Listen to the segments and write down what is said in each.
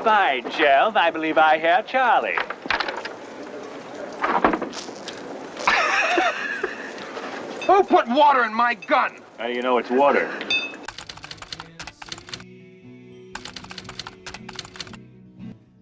fine, Sheriff. I believe I hear Charlie. Who put water in my gun? How do you know it's water?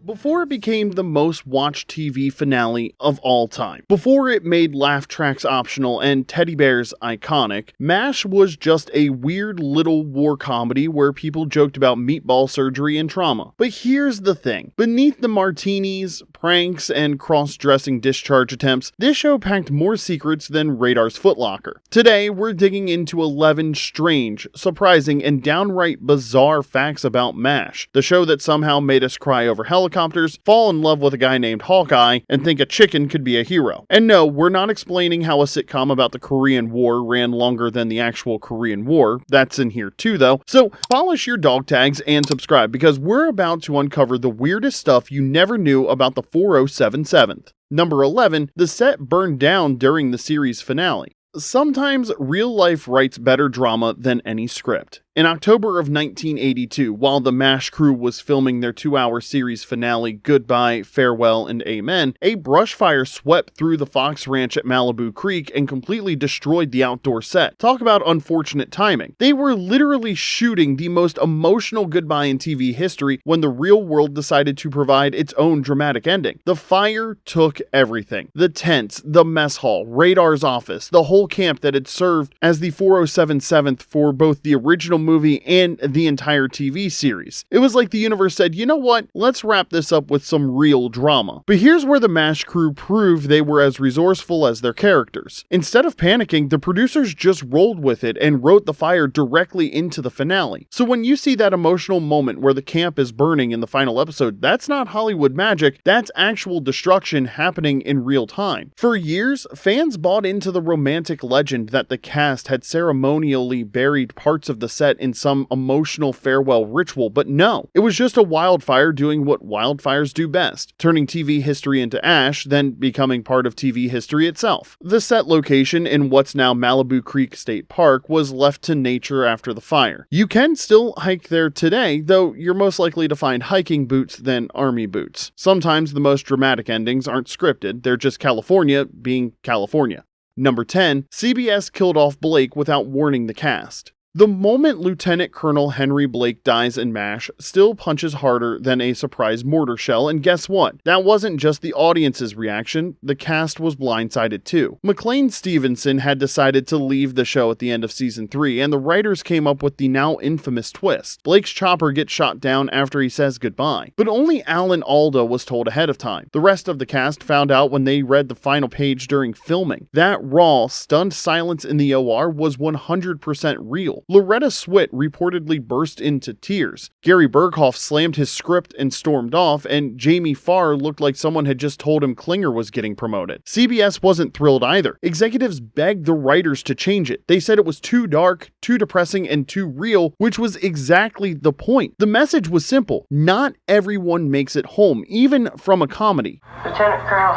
Before it became the most watched TV finale of all time, before it made laugh tracks optional and teddy bears iconic, MASH was just a weird little war comedy where people joked about meatball surgery and trauma. But here's the thing, beneath the martinis, pranks, and cross-dressing discharge attempts, this show packed more secrets than Radar's Footlocker. Today, we're digging into 11 strange, surprising, and downright bizarre facts about MASH, the show that somehow made us cry over helicopters, fall in love with a guy named Hawkeye, and think a chicken could be a hero. And no, we're not explaining how a sitcom about the Korean War ran longer than the actual Korean War. That's in here too, though. So polish your dog tags and subscribe, because we're about to uncover the weirdest stuff you never knew about the 4077th. Number 11, the set burned down during the series finale. Sometimes real life writes better drama than any script. In October of 1982, while the MASH crew was filming their 2-hour series finale Goodbye, Farewell, and Amen, a brush fire swept through the Fox Ranch at Malibu Creek and completely destroyed the outdoor set. Talk about unfortunate timing. They were literally shooting the most emotional goodbye in TV history when the real world decided to provide its own dramatic ending. The fire took everything. The tents, the mess hall, Radar's office, the whole camp that had served as the 4077th for both the original movie and the entire TV series. It was like the universe said, you know what, let's wrap this up with some real drama. But here's where the MASH crew proved they were as resourceful as their characters. Instead of panicking, the producers just rolled with it and wrote the fire directly into the finale. So when you see that emotional moment where the camp is burning in the final episode, that's not Hollywood magic, that's actual destruction happening in real time. For years, fans bought into the romantic legend that the cast had ceremonially buried parts of the set in some emotional farewell ritual, but no, it was just a wildfire doing what wildfires do best, turning TV history into ash, then becoming part of TV history itself. The set location in what's now Malibu Creek State Park was left to nature after the fire. You can still hike there today, though you're most likely to find hiking boots than army boots. Sometimes the most dramatic endings aren't scripted, they're just California being California. Number 10, CBS killed off Blake without warning the cast. The moment Lieutenant Colonel Henry Blake dies in MASH still punches harder than a surprise mortar shell, and guess what? That wasn't just the audience's reaction, the cast was blindsided too. McLean Stevenson had decided to leave the show at the end of season 3, and the writers came up with the now infamous twist. Blake's chopper gets shot down after he says goodbye. But only Alan Alda was told ahead of time. The rest of the cast found out when they read the final page during filming. That raw, stunned silence in the OR was 100% real. Loretta Swit reportedly burst into tears. Gary Berghoff slammed his script and stormed off, and Jamie Farr looked like someone had just told him Klinger was getting promoted. CBS wasn't thrilled either. Executives begged the writers to change it. They said it was too dark, too depressing, and too real, which was exactly the point. The message was simple. Not everyone makes it home, even from a comedy. Lieutenant Colonel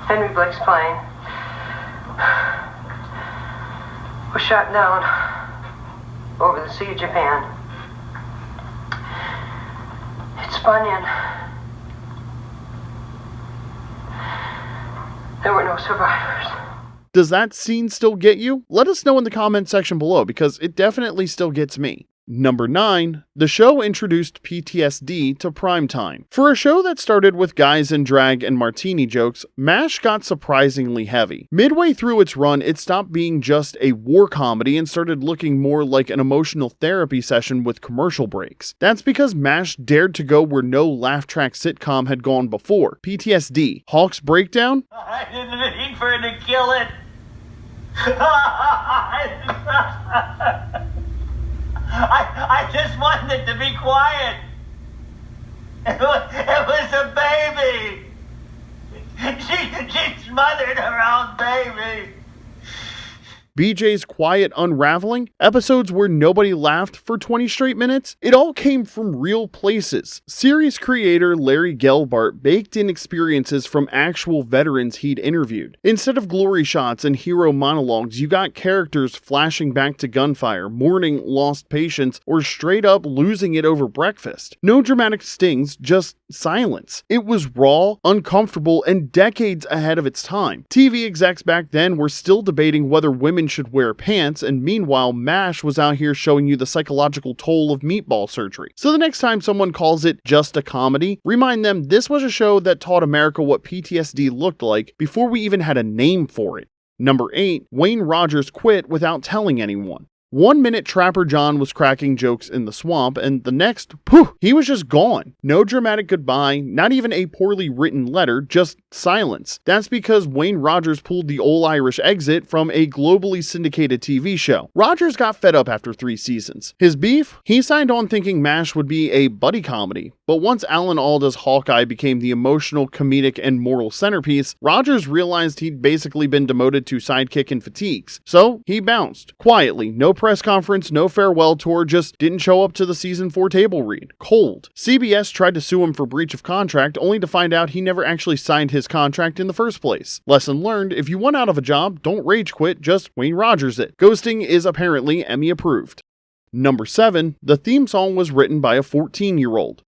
Henry Blake's plane was shot down over the Sea of Japan. It spun in. There were no survivors. Does that scene still get you? Let us know in the comment section below, because it definitely still gets me. Number 9, the show introduced PTSD to primetime. For a show that started with guys in drag and martini jokes, MASH got surprisingly heavy. Midway through its run, it stopped being just a war comedy and started looking more like an emotional therapy session with commercial breaks. That's because MASH dared to go where no laugh track sitcom had gone before. PTSD, Hawk's Breakdown? I didn't mean for it to kill it. I just wanted it to be quiet. It was a baby. She smothered her own baby. BJ's quiet unraveling, episodes where nobody laughed for 20 straight minutes. It all came from real places. Series creator Larry Gelbart baked in experiences from actual veterans he'd interviewed. Instead of glory shots and hero monologues, you got characters flashing back to gunfire, mourning lost patients, or straight up losing it over breakfast. No dramatic stings, just silence. It was raw, uncomfortable, and decades ahead of its time. TV execs back then were still debating whether women should wear pants, and meanwhile MASH was out here showing you the psychological toll of meatball surgery. So the next time someone calls it just a comedy, remind them this was a show that taught America what PTSD looked like before we even had a name for it. Number 8, Wayne Rogers quit without telling anyone. 1 minute Trapper John was cracking jokes in the swamp, and the next, poof, he was just gone. No dramatic goodbye, not even a poorly written letter, just silence. That's because Wayne Rogers pulled the old Irish exit from a globally syndicated TV show. Rogers got fed up after 3 seasons. His beef? He signed on thinking MASH would be a buddy comedy, but once Alan Alda's Hawkeye became the emotional, comedic, and moral centerpiece, Rogers realized he'd basically been demoted to sidekick and fatigues. So he bounced. Quietly, no press conference, no farewell tour, just didn't show up to the season 4 table read. Cold. CBS tried to sue him for breach of contract, only to find out he never actually signed his contract in the first place. Lesson learned, if you want out of a job, don't rage quit, just Wayne Rogers it. Ghosting is apparently Emmy approved. Number 7, the theme song was written by a 14-year-old.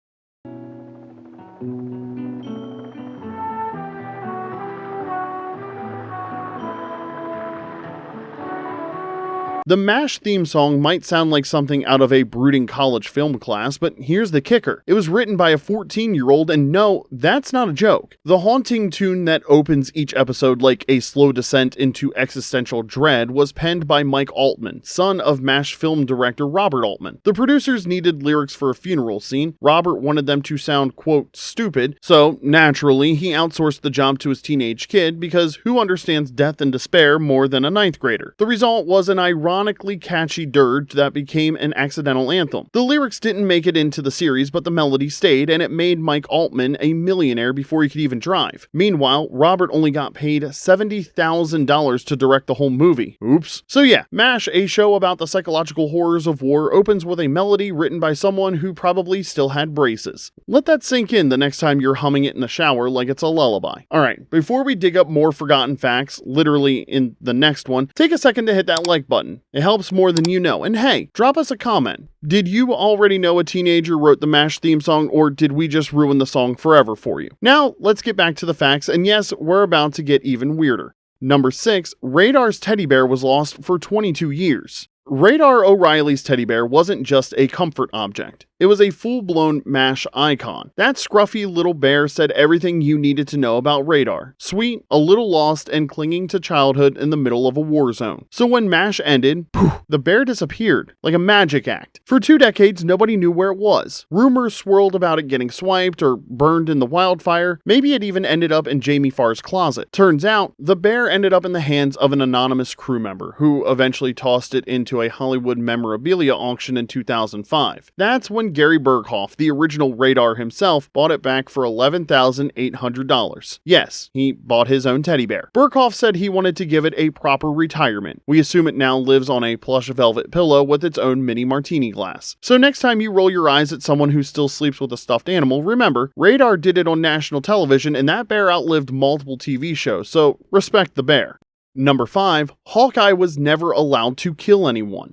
The MASH theme song might sound like something out of a brooding college film class, but here's the kicker. It was written by a 14-year-old, and no, that's not a joke. The haunting tune that opens each episode like a slow descent into existential dread was penned by Mike Altman, son of MASH film director Robert Altman. The producers needed lyrics for a funeral scene. Robert wanted them to sound, quote, stupid, so naturally he outsourced the job to his teenage kid, because who understands death and despair more than a 9th grader? The result was an ironically catchy dirge that became an accidental anthem. The lyrics didn't make it into the series, but the melody stayed, and it made Mike Altman a millionaire before he could even drive. Meanwhile, Robert only got paid $70,000 to direct the whole movie. Oops. So yeah, MASH, a show about the psychological horrors of war, opens with a melody written by someone who probably still had braces. Let that sink in the next time you're humming it in the shower like it's a lullaby. Alright, before we dig up more forgotten facts, literally in the next one, take a second to hit that like button. It helps more than you know. And hey, drop us a comment. Did you already know a teenager wrote the MASH theme song, or did we just ruin the song forever for you? Now, let's get back to the facts, and yes, we're about to get even weirder. Number 6, Radar's teddy bear was lost for 22 years. Radar O'Reilly's teddy bear wasn't just a comfort object. It was a full-blown MASH icon. That scruffy little bear said everything you needed to know about Radar. Sweet, a little lost, and clinging to childhood in the middle of a war zone. So when MASH ended, poof, the bear disappeared, like a magic act. For 2 decades, nobody knew where it was. Rumors swirled about it getting swiped or burned in the wildfire. Maybe it even ended up in Jamie Farr's closet. Turns out, the bear ended up in the hands of an anonymous crew member, who eventually tossed it into a Hollywood memorabilia auction in 2005. That's when Gary Berghoff, the original Radar himself, bought it back for $11,800. Yes, he bought his own teddy bear. Berghoff said he wanted to give it a proper retirement. We assume it now lives on a plush velvet pillow with its own mini martini glass. So next time you roll your eyes at someone who still sleeps with a stuffed animal, remember, Radar did it on national television, and that bear outlived multiple TV shows, so respect the bear. Number 5, Hawkeye was never allowed to kill anyone.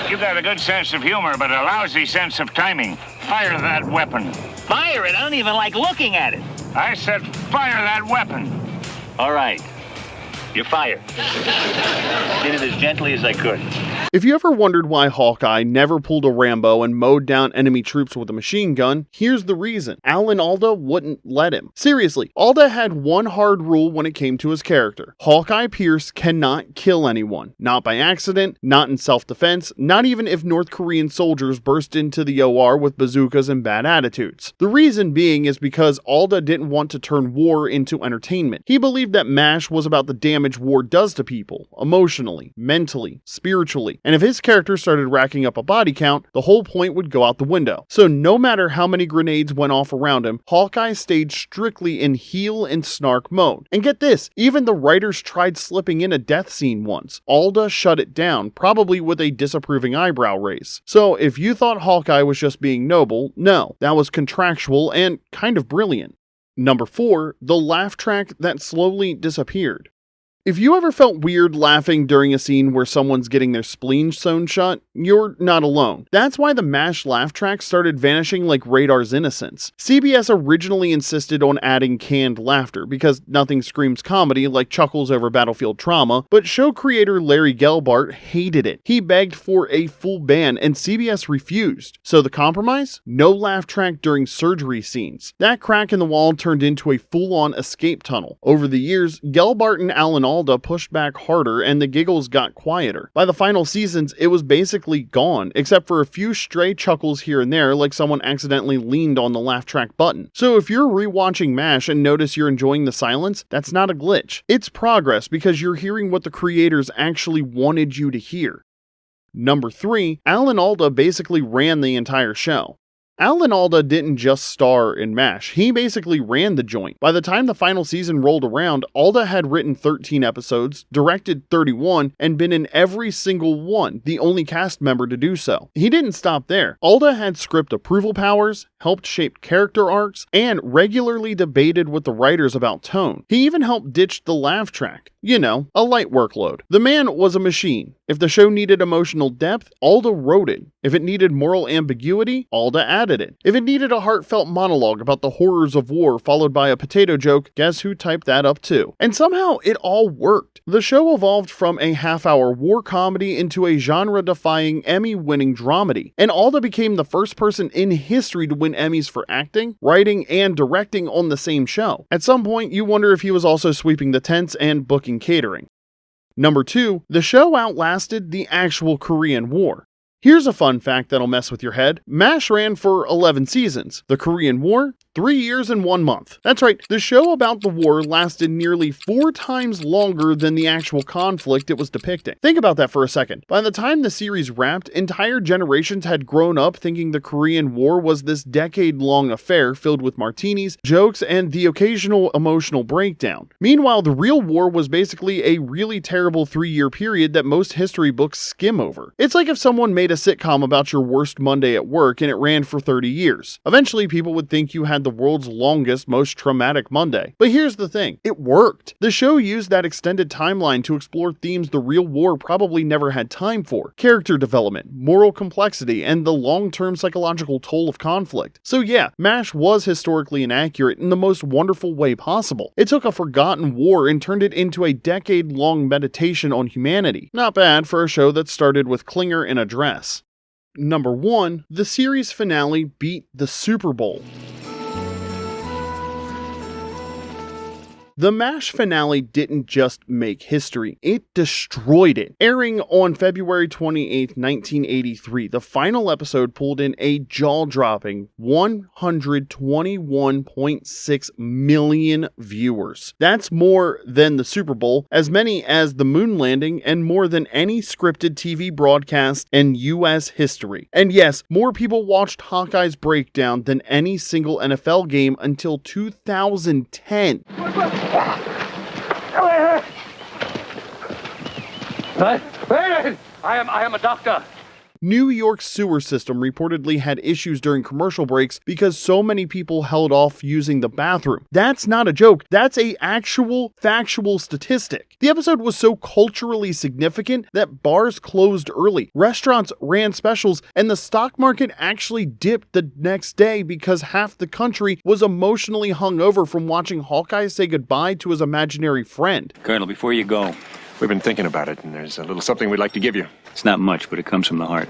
You've got a good sense of humor, but a lousy sense of timing. Fire that weapon. Fire it? I don't even like looking at it. I said fire that weapon. All right. You're fired. Did it as gently as I could. If you ever wondered why Hawkeye never pulled a Rambo and mowed down enemy troops with a machine gun, here's the reason. Alan Alda wouldn't let him. Seriously, Alda had one hard rule when it came to his character. Hawkeye Pierce cannot kill anyone. Not by accident, not in self-defense, not even if North Korean soldiers burst into the OR with bazookas and bad attitudes. The reason being is because Alda didn't want to turn war into entertainment. He believed that MASH was about the damage damage war does to people, emotionally, mentally, spiritually, and if his character started racking up a body count, the whole point would go out the window. So no matter how many grenades went off around him, Hawkeye stayed strictly in heel and snark mode. And get this, even the writers tried slipping in a death scene once. Alda shut it down, probably with a disapproving eyebrow raise. So if you thought Hawkeye was just being noble, no, that was contractual and kind of brilliant. Number 4, the laugh track that slowly disappeared. If you ever felt weird laughing during a scene where someone's getting their spleen sewn shut, you're not alone. That's why the MASH laugh track started vanishing like Radar's Innocence. CBS originally insisted on adding canned laughter because nothing screams comedy like chuckles over battlefield trauma, but show creator Larry Gelbart hated it. He begged for a full ban and CBS refused. So the compromise? No laugh track during surgery scenes. That crack in the wall turned into a full-on escape tunnel. Over the years, Gelbart and Alan Alda pushed back harder and the giggles got quieter. By the final seasons, it was basically gone, except for a few stray chuckles here and there like someone accidentally leaned on the laugh track button. So if you're rewatching MASH and notice you're enjoying the silence, that's not a glitch. It's progress because you're hearing what the creators actually wanted you to hear. Number 3, Alan Alda basically ran the entire show. Alan Alda didn't just star in MASH, he basically ran the joint. By the time the final season rolled around, Alda had written 13 episodes, directed 31, and been in every single one, the only cast member to do so. He didn't stop there. Alda had script approval powers, helped shape character arcs, and regularly debated with the writers about tone. He even helped ditch the laugh track. You know, a light workload. The man was a machine. If the show needed emotional depth, Alda wrote it. If it needed moral ambiguity, Alda added it. If it needed a heartfelt monologue about the horrors of war followed by a potato joke, guess who typed that up too? And somehow it all worked. The show evolved from a half-hour war comedy into a genre-defying, Emmy-winning dramedy, and Alda became the first person in history to win Emmys for acting, writing, and directing on the same show. At some point, you wonder if he was also sweeping the tents and booking catering. Number 2, the show outlasted the actual Korean War. Here's a fun fact that'll mess with your head. MASH ran for 11 seasons. The Korean War, 3 years and 1 month. That's right, the show about the war lasted nearly 4 times longer than the actual conflict it was depicting. Think about that for a second. By the time the series wrapped, entire generations had grown up thinking the Korean War was this decade-long affair filled with martinis, jokes, and the occasional emotional breakdown. Meanwhile, the real war was basically a really terrible 3-year period that most history books skim over. It's like if someone made a sitcom about your worst Monday at work and it ran for 30 years. Eventually, people would think you had the world's longest, most traumatic Monday. But here's the thing, it worked. The show used that extended timeline to explore themes the real war probably never had time for. Character development, moral complexity, and the long-term psychological toll of conflict. So yeah, MASH was historically inaccurate in the most wonderful way possible. It took a forgotten war and turned it into a decade-long meditation on humanity. Not bad for a show that started with Klinger in a dress. Number 1, the series finale beat the Super Bowl. The MASH finale didn't just make history, it destroyed it. Airing on February 28, 1983, the final episode pulled in a jaw-dropping 121.6 million viewers. That's more than the Super Bowl, as many as the moon landing, and more than any scripted TV broadcast in US history. And yes, more people watched Hawkeye's breakdown than any single NFL game until 2010. I am a doctor. New York's sewer system reportedly had issues during commercial breaks because so many people held off using the bathroom. That's not a joke. That's a actual factual statistic. The episode was so culturally significant that bars closed early, restaurants ran specials, and the stock market actually dipped the next day because half the country was emotionally hungover from watching Hawkeye say goodbye to his imaginary friend. Colonel, before you go, We've been thinking about it, and there's a little something we'd like to give you. it's not much, but it comes from the heart.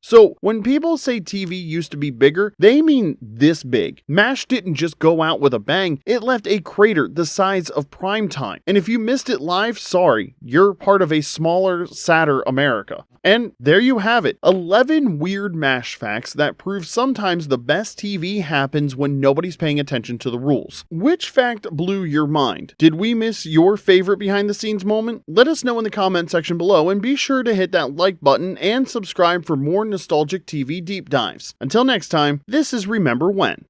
So, when people say TV used to be bigger, they mean this big. MASH didn't just go out with a bang, it left a crater the size of primetime. And if you missed it live, sorry, you're part of a smaller, sadder America. And there you have it, 11 weird MASH facts that prove sometimes the best TV happens when nobody's paying attention to the rules. Which fact blew your mind? Did we miss your favorite behind the scenes moment? Let us know in the comment section below, and be sure to hit that like button and subscribe for more nostalgic TV deep dives. Until next time, this is Remember When.